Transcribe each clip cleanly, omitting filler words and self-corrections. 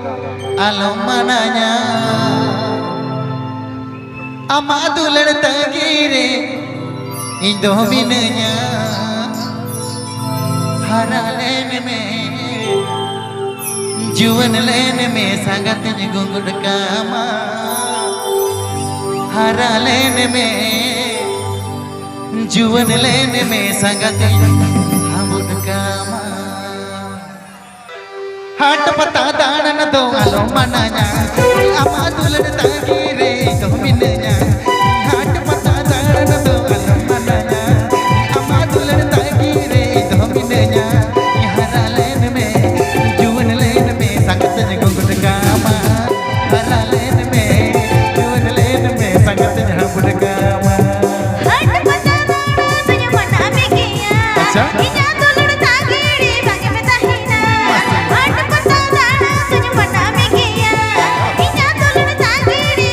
Alam mananya ama dular tagire indo minanya hara lene में जीवन लेने में संगत गुंगुड़ कामा हरा लेने में जीवन लेने में संगत गुंगुड़ कामा हाट पता दान दो आलो मनाया अमा दुलड़ तागिरे तो मिनया हाट पता दान दो आलो मनाया अमा दुलड़ तागिरे तो मिनया हरा लेने में जीवन लेने में संगत गुंगुड़ कामा हरा लेने में जीवन लेने में संगत गुंगुड़ कामा हाट पता दान तुझे मना में किया इजा दुलड़ तागिरे भाग्य में ताहिना हाट पता दान तुझे मना में किया इजा दुलड़ तागिरे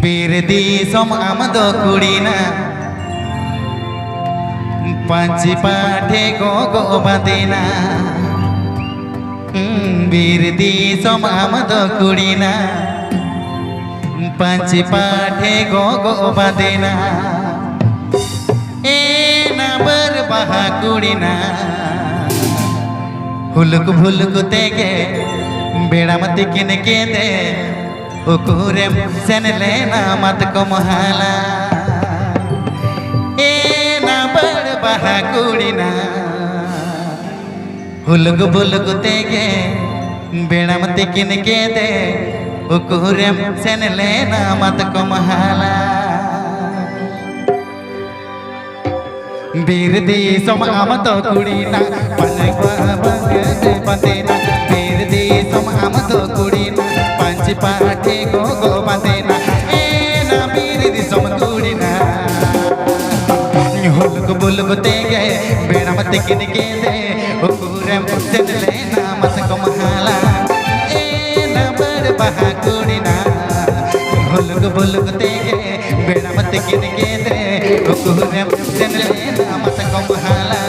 बीर दिसम आमदो कुड़ीना पांची पाठे गो गो बांधेना बीर दिसम आमदो कुड़ीना पांची पाठे गो गो बांधेना ए नाबर बहा कुड़ीना हुलुक भुलुक तेगे बेड़ा मत किन के दे उकुरे सेन लेना मत को महाला ए ना बड़ बहा कुड़ीना हुलुक भुलुक तेगे बेड़ा मत किन के दे उकुरे सेन लेना मत को महाला बीर दिसम आमदो कुड़ीना पनवा बंगदे बंदेना बीर दिसम आमदो कुड़ीना पांची पाठे गो गो बांधेना ए ना बीर दिसम कुड़ीना हुलुक बुलुक तेगे बेड़ा मत किन के दे उकुरे सेन लेना मत को महाला ए ना बड़ बहा कुड़ीना हुलुक बुलुक तेगे बेड़ा मत किन के दे उकुरे सेन लेना मत को महाला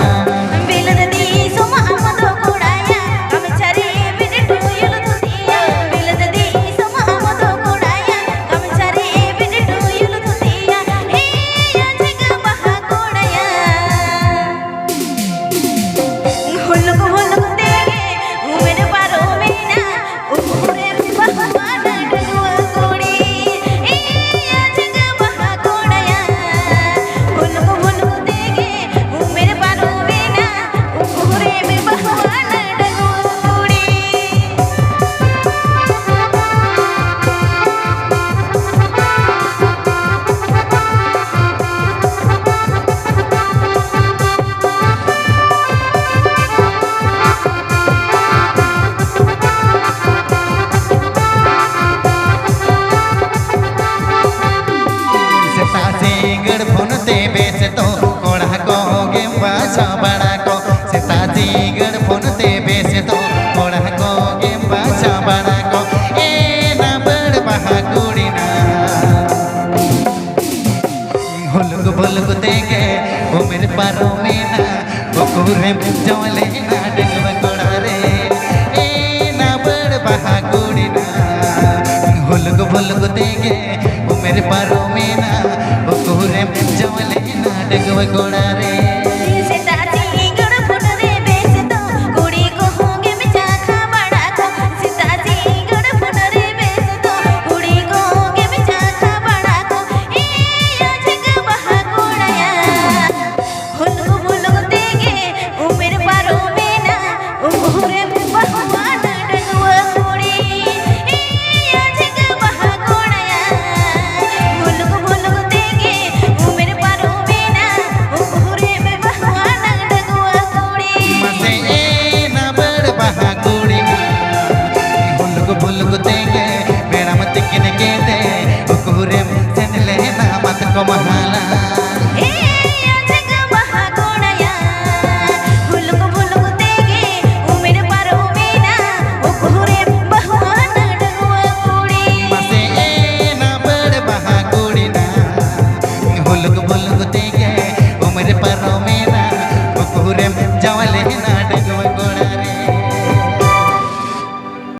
बिलद दिसम आमदो कुड़ाया कमचारी बिडटू युल तुतिया बिलद दिसम आमदो कुड़ाया कमचारी बिडटू युल तुतिया हे याजग बहा कुड़ाया हुलुक हुलुक तेगे उमेर पारो मेना उकुरे बहवान डगुआ कुड़ी हे याजग बहा कुड़ाया हुलुक हुलुक तेगे उमेर पारो मेना उकुरे बहवान डगुआ कुड़ी सेतासी गड़फोन ते बेच तो कोड़ा को गे बासा बड़ा को सेतासी गड़फोन ते बेच तो कोड़ा को गे बासा बड़ा को ए ना बड़ बहा कुड़ीना हुलुक बुलुक तेगे ओ मेरे पारो मेना ओ कुरे जवले ना डगवा कोड़ा रे ए ना बड़ बहा कुड़ीना हुलुक बुलुक तेगे ओ मेरे पारो मेना ओ कुरे जवले ना डगवा कोड़ा रे सितासी गड़फोन रे बेच तो कुड़ी को होगे मिठा खा बड़ा को सितासी गड़फोन रे बेच तो कुड़ी को होगे मिठा खा बड़ा को ए याजग बहा कुड़ाया हुलुक बुलुक तेगे उमेर पारो मेना उकुरे बहवान डगुआ कुड़ी ए याजग बहा कुड़ाया हुलुक बुलुक तेगे उमेर पारो मेना उकुरे बहवान डगुआ कुड़ी मसे ए ना बड़ बहा कुड़ीना हुलुक बुलुक तेगे